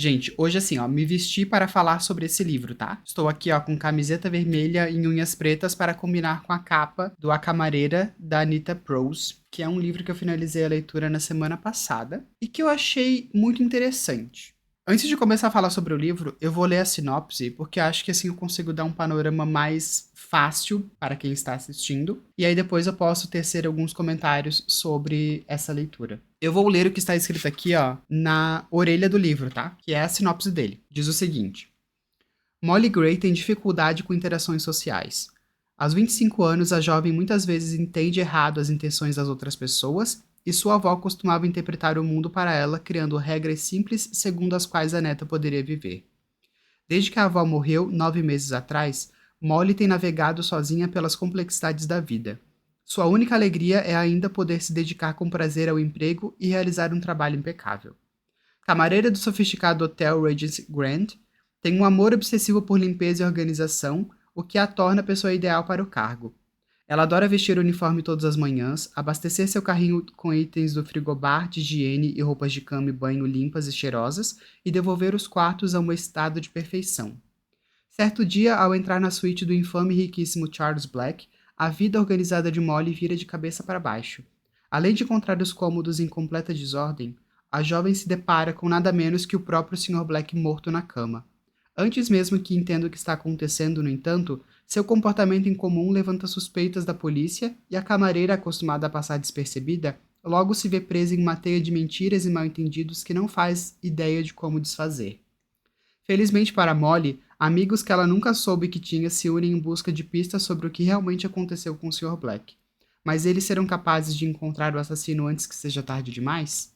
Gente, hoje assim, ó, me vesti para falar sobre esse livro, tá? Estou aqui, ó, com camiseta vermelha e unhas pretas para combinar com a capa do A Camareira, da Anita Prose, que é um livro que eu finalizei a leitura na semana passada e que eu achei muito interessante. Antes de começar a falar sobre o livro, eu vou ler a sinopse, porque eu acho que assim eu consigo dar um panorama mais fácil para quem está assistindo, e aí depois eu posso tecer alguns comentários sobre essa leitura. Eu vou ler o que está escrito aqui, ó, na orelha do livro, tá? Que é a sinopse dele. Diz o seguinte: Molly Gray tem dificuldade com interações sociais. Aos 25 anos, a jovem muitas vezes entende errado as intenções das outras pessoas e sua avó costumava interpretar o mundo para ela, criando regras simples segundo as quais a neta poderia viver. Desde que a avó morreu, 9 meses atrás, Molly tem navegado sozinha pelas complexidades da vida. Sua única alegria é ainda poder se dedicar com prazer ao emprego e realizar um trabalho impecável. Camareira do sofisticado Hotel Regency Grand, tem um amor obsessivo por limpeza e organização, o que a torna a pessoa ideal para o cargo. Ela adora vestir o uniforme todas as manhãs, abastecer seu carrinho com itens do frigobar de higiene e roupas de cama e banho limpas e cheirosas e devolver os quartos a um estado de perfeição. Certo dia, ao entrar na suíte do infame e riquíssimo Charles Black, a vida organizada de Molly vira de cabeça para baixo. Além de encontrar os cômodos em completa desordem, a jovem se depara com nada menos que o próprio Sr. Black morto na cama. Antes mesmo que entenda o que está acontecendo, no entanto, seu comportamento incomum levanta suspeitas da polícia e a camareira, acostumada a passar despercebida, logo se vê presa em uma teia de mentiras e mal-entendidos que não faz ideia de como desfazer. Felizmente para Molly, amigos que ela nunca soube que tinha se unem em busca de pistas sobre o que realmente aconteceu com o Sr. Black. Mas eles serão capazes de encontrar o assassino antes que seja tarde demais?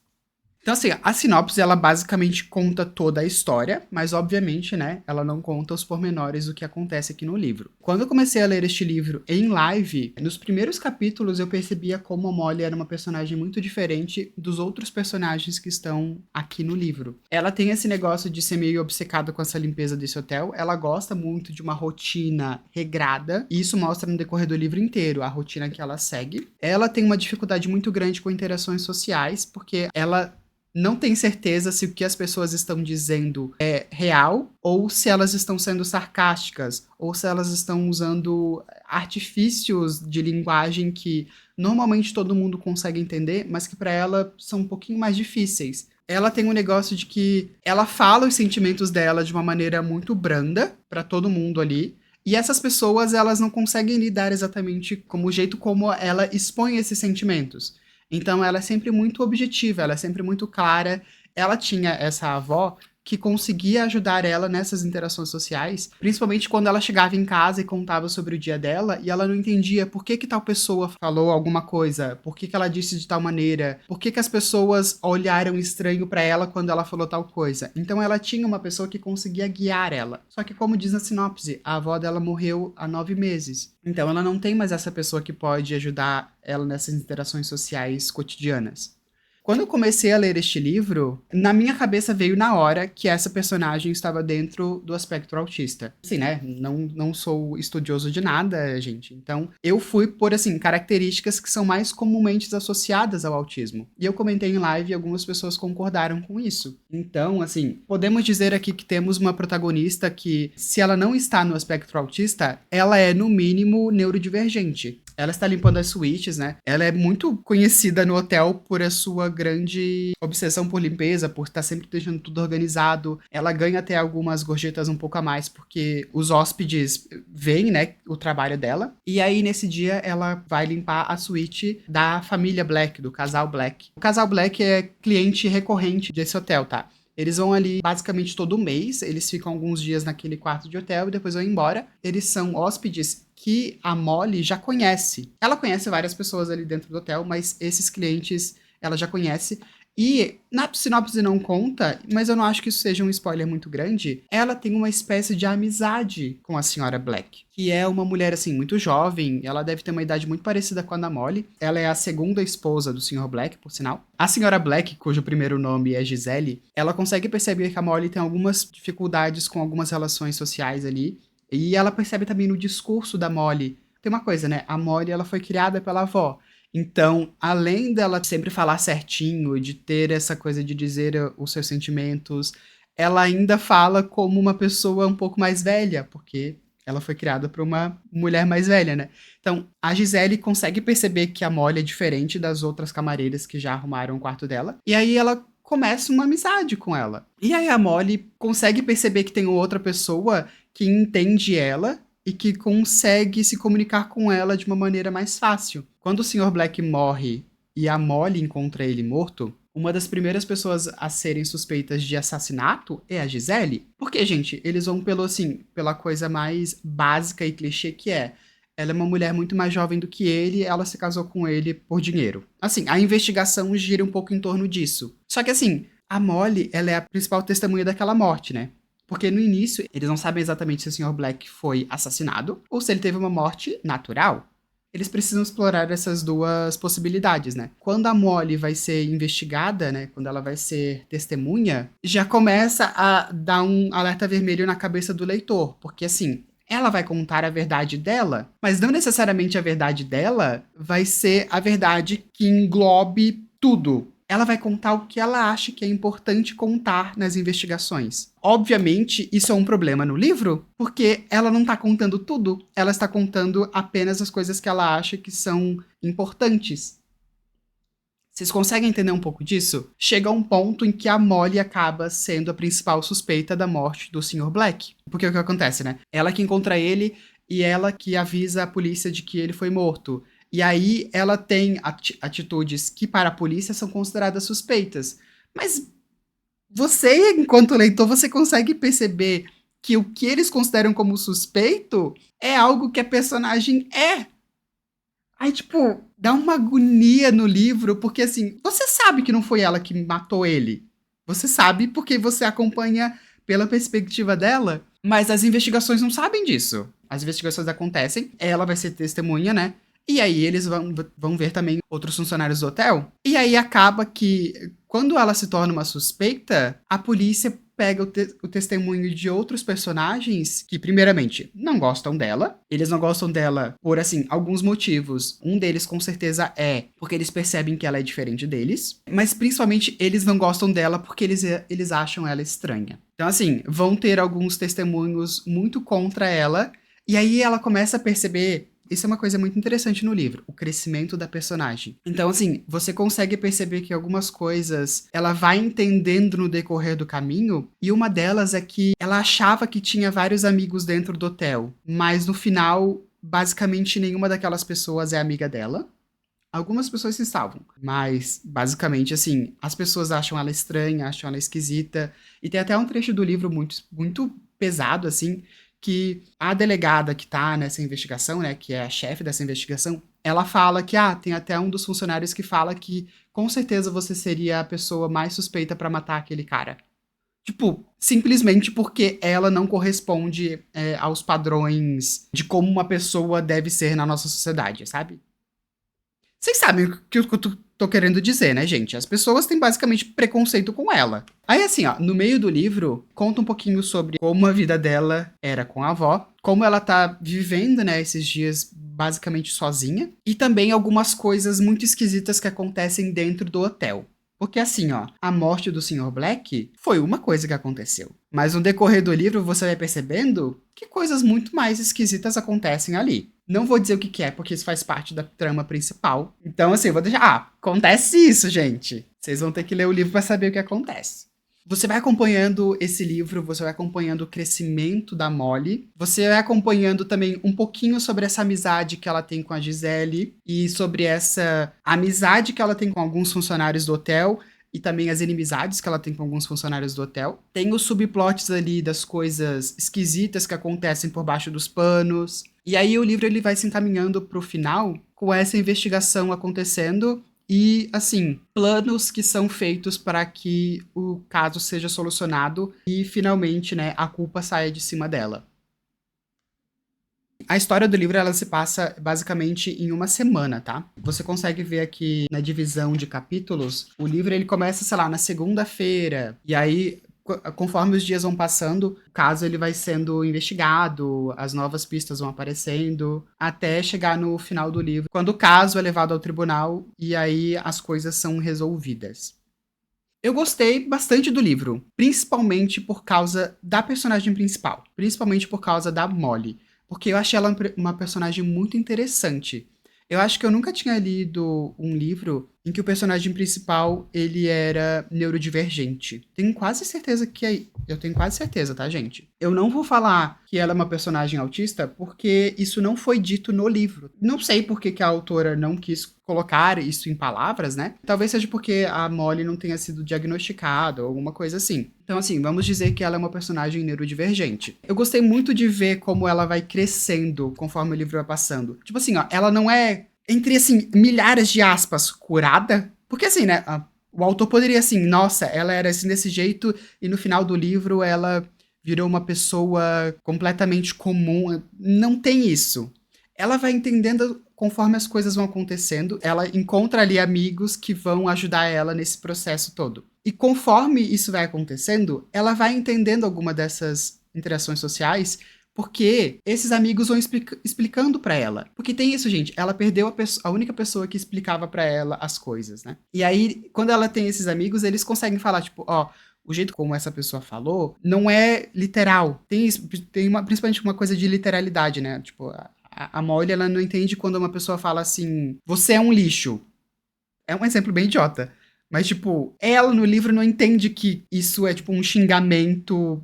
Então, assim, a sinopse, ela basicamente conta toda a história, mas obviamente, né, ela não conta os pormenores do que acontece aqui no livro. Quando eu comecei a ler este livro em live, nos primeiros capítulos eu percebia como a Molly era uma personagem muito diferente dos outros personagens que estão aqui no livro. Ela tem esse negócio de ser meio obcecada com essa limpeza desse hotel, ela gosta muito de uma rotina regrada, e isso mostra no decorrer do livro inteiro, a rotina que ela segue. Ela tem uma dificuldade muito grande com interações sociais, porque ela não tem certeza se o que as pessoas estão dizendo é real ou se elas estão sendo sarcásticas ou se elas estão usando artifícios de linguagem que normalmente todo mundo consegue entender, mas que para ela são um pouquinho mais difíceis. Ela tem um negócio de que ela fala os sentimentos dela de uma maneira muito branda para todo mundo ali. E essas pessoas, elas não conseguem lidar exatamente como o jeito como ela expõe esses sentimentos. Então ela é sempre muito objetiva, ela é sempre muito clara. Ela tinha essa avó que conseguia ajudar ela nessas interações sociais, principalmente quando ela chegava em casa e contava sobre o dia dela e ela não entendia por que que tal pessoa falou alguma coisa, por que que ela disse de tal maneira, por que que as pessoas olharam estranho pra ela quando ela falou tal coisa. Então ela tinha uma pessoa que conseguia guiar ela. Só que como diz na sinopse, a avó dela morreu há 9 meses. Então ela não tem mais essa pessoa que pode ajudar ela nessas interações sociais cotidianas. Quando eu comecei a ler este livro, na minha cabeça veio na hora que essa personagem estava dentro do espectro autista. Assim, né? Não sou estudioso de nada, gente. Então, eu fui por, assim, características que são mais comumente associadas ao autismo. E eu comentei em live e algumas pessoas concordaram com isso. Então, assim, podemos dizer aqui que temos uma protagonista que, se ela não está no espectro autista, ela é, no mínimo, neurodivergente. Ela está limpando as suítes, né? Ela é muito conhecida no hotel por a sua grande obsessão por limpeza, por estar sempre deixando tudo organizado. Ela ganha até algumas gorjetas um pouco a mais, porque os hóspedes veem, né, o trabalho dela. E aí, nesse dia, ela vai limpar a suíte da família Black, do casal Black. O casal Black é cliente recorrente desse hotel, tá? Eles vão ali basicamente todo mês, eles ficam alguns dias naquele quarto de hotel e depois vão embora. Eles são hóspedes que a Molly já conhece. Ela conhece várias pessoas ali dentro do hotel, mas esses clientes ela já conhece. E na sinopse não conta, mas eu não acho que isso seja um spoiler muito grande. Ela tem uma espécie de amizade com a senhora Black, que é uma mulher assim muito jovem. Ela deve ter uma idade muito parecida com a da Molly. Ela é a segunda esposa do Sr. Black, por sinal. A senhora Black, cujo primeiro nome é Gisele, ela consegue perceber que a Molly tem algumas dificuldades com algumas relações sociais ali. E ela percebe também no discurso da Molly. Tem uma coisa, né? A Molly, ela foi criada pela avó. Então, além dela sempre falar certinho, de ter essa coisa de dizer os seus sentimentos, ela ainda fala como uma pessoa um pouco mais velha, porque ela foi criada por uma mulher mais velha, né? Então, a Gisele consegue perceber que a Molly é diferente das outras camareiras que já arrumaram o quarto dela. E aí ela começa uma amizade com ela. E aí a Molly consegue perceber que tem outra pessoa que entende ela e que consegue se comunicar com ela de uma maneira mais fácil. Quando o Sr. Black morre e a Molly encontra ele morto, uma das primeiras pessoas a serem suspeitas de assassinato é a Gisele. Porque, gente, eles vão pelo assim, pela coisa mais básica e clichê que é. Ela é uma mulher muito mais jovem do que ele, ela se casou com ele por dinheiro. Assim, a investigação gira um pouco em torno disso. Só que assim, a Molly, ela é a principal testemunha daquela morte, né? Porque no início, eles não sabem exatamente se o Sr. Black foi assassinado ou se ele teve uma morte natural. Eles precisam explorar essas duas possibilidades, né? Quando a Molly vai ser investigada, né? Quando ela vai ser testemunha, já começa a dar um alerta vermelho na cabeça do leitor. Porque, assim, ela vai contar a verdade dela, mas não necessariamente a verdade dela vai ser a verdade que englobe tudo. Ela vai contar o que ela acha que é importante contar nas investigações. Obviamente, isso é um problema no livro, porque ela não está contando tudo, ela está contando apenas as coisas que ela acha que são importantes. Vocês conseguem entender um pouco disso? Chega um ponto em que a Molly acaba sendo a principal suspeita da morte do Sr. Black. Porque o que acontece, né? Ela que encontra ele e ela que avisa a polícia de que ele foi morto. E aí ela tem atitudes que para a polícia são consideradas suspeitas. Mas você, enquanto leitor, você consegue perceber que o que eles consideram como suspeito é algo que a personagem é. Aí, tipo, dá uma agonia no livro, porque assim, você sabe que não foi ela que matou ele. Você sabe porque você acompanha pela perspectiva dela, mas as investigações não sabem disso. As investigações acontecem, ela vai ser testemunha, né? E aí eles vão ver também outros funcionários do hotel. E aí acaba que, quando ela se torna uma suspeita, a polícia pega o testemunho de outros personagens que, primeiramente, não gostam dela. Eles não gostam dela por, assim, alguns motivos. Um deles, com certeza, é porque eles percebem que ela é diferente deles. Mas, principalmente, eles não gostam dela porque eles acham ela estranha. Então, assim, vão ter alguns testemunhos muito contra ela. E aí ela começa a perceber. Isso é uma coisa muito interessante no livro, o crescimento da personagem. Então, assim, você consegue perceber que algumas coisas ela vai entendendo no decorrer do caminho, e uma delas é que ela achava que tinha vários amigos dentro do hotel, mas no final, basicamente nenhuma daquelas pessoas é amiga dela. Algumas pessoas se salvam, mas basicamente assim, as pessoas acham ela estranha, acham ela esquisita, e tem até um trecho do livro muito, muito pesado, assim, que a delegada que tá nessa investigação, né, que é a chefe dessa investigação, ela fala que, tem até um dos funcionários que fala que com certeza você seria a pessoa mais suspeita pra matar aquele cara. Tipo, simplesmente porque ela não corresponde aos padrões de como uma pessoa deve ser na nossa sociedade, sabe? Vocês sabem o que eu tô querendo dizer, né, gente? As pessoas têm basicamente preconceito com ela. Aí, assim, ó, no meio do livro, conta um pouquinho sobre como a vida dela era com a avó, como ela tá vivendo, né, esses dias basicamente sozinha, e também algumas coisas muito esquisitas que acontecem dentro do hotel. Porque assim, ó, a morte do Sr. Black foi uma coisa que aconteceu. Mas no decorrer do livro você vai percebendo que coisas muito mais esquisitas acontecem ali. Não vou dizer o que é, porque isso faz parte da trama principal. Então, assim, eu vou deixar. Acontece isso, gente. Vocês vão ter que ler o livro para saber o que acontece. Você vai acompanhando esse livro, você vai acompanhando o crescimento da Molly, você vai acompanhando também um pouquinho sobre essa amizade que ela tem com a Gisele e sobre essa amizade que ela tem com alguns funcionários do hotel e também as inimizades que ela tem com alguns funcionários do hotel. Tem os subplots ali das coisas esquisitas que acontecem por baixo dos panos. E aí o livro ele vai se encaminhando pro final com essa investigação acontecendo e, assim, planos que são feitos para que o caso seja solucionado e, finalmente, né, a culpa saia de cima dela. A história do livro, ela se passa basicamente em uma semana, tá? Você consegue ver aqui na divisão de capítulos, o livro ele começa, sei lá, na segunda-feira, e aí conforme os dias vão passando, o caso ele vai sendo investigado, as novas pistas vão aparecendo, até chegar no final do livro, quando o caso é levado ao tribunal e aí as coisas são resolvidas. Eu gostei bastante do livro, principalmente por causa da personagem principal, principalmente por causa da Molly, porque eu achei ela uma personagem muito interessante. Eu acho que eu nunca tinha lido um livro em que o personagem principal ele era neurodivergente. Tenho quase certeza que é. Eu tenho quase certeza, tá, gente? Eu não vou falar que ela é uma personagem autista porque isso não foi dito no livro. Não sei por que a autora não quis colocar isso em palavras, né? Talvez seja porque a Molly não tenha sido diagnosticada ou alguma coisa assim. Então, assim, vamos dizer que ela é uma personagem neurodivergente. Eu gostei muito de ver como ela vai crescendo conforme o livro vai passando. Tipo assim, ó, ela não é, entre, assim, milhares de aspas, curada. Porque, assim, né, o autor poderia, assim, nossa, ela era assim desse jeito e no final do livro ela virou uma pessoa completamente comum. Não tem isso. Ela vai entendendo conforme as coisas vão acontecendo, ela encontra ali amigos que vão ajudar ela nesse processo todo. E conforme isso vai acontecendo, ela vai entendendo alguma dessas interações sociais, porque esses amigos vão explicando pra ela. Porque tem isso, gente, ela perdeu a única pessoa que explicava pra ela as coisas, né? E aí, quando ela tem esses amigos, eles conseguem falar, tipo, ó, o jeito como essa pessoa falou não é literal. Tem principalmente uma coisa de literalidade, né? Tipo, a Molly, ela não entende quando uma pessoa fala assim, você é um lixo. É um exemplo bem idiota. Mas, tipo, ela no livro não entende que isso é, tipo, um xingamento.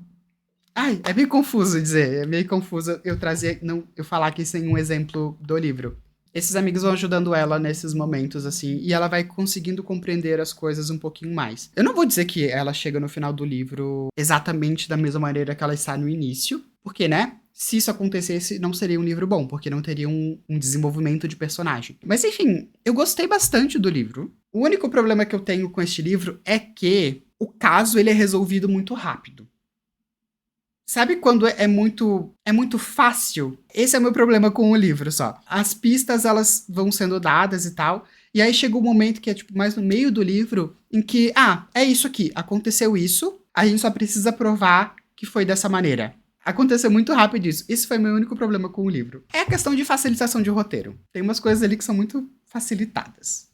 Ai, é meio confuso dizer. É meio confuso eu trazer, não, eu falar aqui sem um exemplo do livro. Esses amigos vão ajudando ela nesses momentos, assim, e ela vai conseguindo compreender as coisas um pouquinho mais. Eu não vou dizer que ela chega no final do livro exatamente da mesma maneira que ela está no início, porque, né? Se isso acontecesse, não seria um livro bom, porque não teria um desenvolvimento de personagem. Mas enfim, eu gostei bastante do livro. O único problema que eu tenho com este livro é que o caso ele é resolvido muito rápido. Sabe quando é muito fácil? Esse é o meu problema com o livro só. As pistas elas vão sendo dadas e tal, e aí chega um momento que é tipo mais no meio do livro em que, é isso aqui, aconteceu isso, a gente só precisa provar que foi dessa maneira. Aconteceu muito rápido isso. Esse foi meu único problema com o livro. É a questão de facilitação de roteiro. Tem umas coisas ali que são muito facilitadas.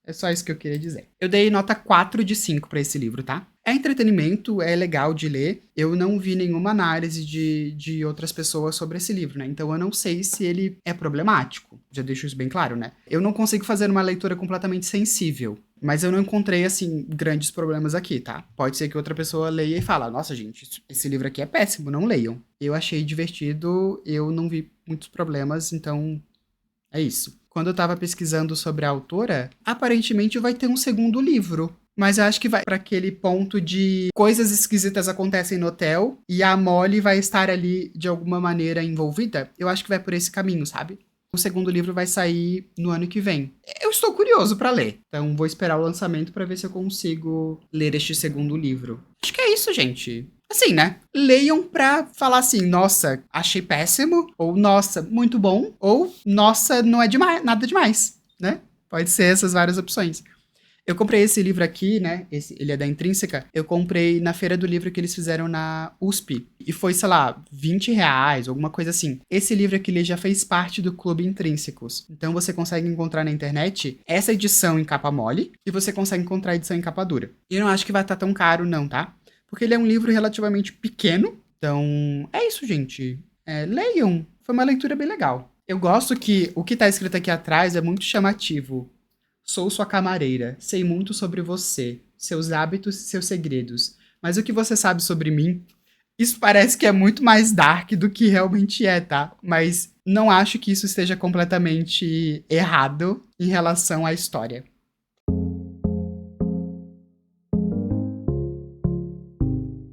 É só isso que eu queria dizer. Eu dei nota 4 de 5 pra esse livro, tá? É entretenimento, é legal de ler. Eu não vi nenhuma análise de outras pessoas sobre esse livro, né? Então eu não sei se ele é problemático. Já deixo isso bem claro, né? Eu não consigo fazer uma leitura completamente sensível. Mas eu não encontrei, assim, grandes problemas aqui, tá? Pode ser que outra pessoa leia e fala, nossa, gente, esse livro aqui é péssimo, não leiam. Eu achei divertido, eu não vi muitos problemas, então é isso. Quando eu tava pesquisando sobre a autora, aparentemente vai ter um segundo livro. Mas eu acho que vai para aquele ponto de coisas esquisitas acontecem no hotel e a Molly vai estar ali de alguma maneira envolvida. Eu acho que vai por esse caminho, sabe? O segundo livro vai sair no ano que vem. Eu estou curioso para ler, então vou esperar o lançamento para ver se eu consigo ler este segundo livro. Acho que é isso, gente. Assim, né? Leiam pra falar assim, nossa, achei péssimo, ou nossa, muito bom, ou nossa, não é demais, nada demais, né? Pode ser essas várias opções. Eu comprei esse livro aqui, né? Ele é da Intrínseca. Eu comprei na feira do livro que eles fizeram na USP. E foi, sei lá, R$ 20, alguma coisa assim. Esse livro aqui ele já fez parte do Clube Intrínsecos. Então você consegue encontrar na internet essa edição em capa mole e você consegue encontrar a edição em capa dura. E eu não acho que vai estar tão caro, não, tá? Porque ele é um livro relativamente pequeno. Então, é isso, gente. Leiam. Foi uma leitura bem legal. Eu gosto que o que tá escrito aqui atrás é muito chamativo. Sou sua camareira, sei muito sobre você, seus hábitos e seus segredos. Mas o que você sabe sobre mim? Isso parece que é muito mais dark do que realmente é, tá? Mas não acho que isso esteja completamente errado em relação à história.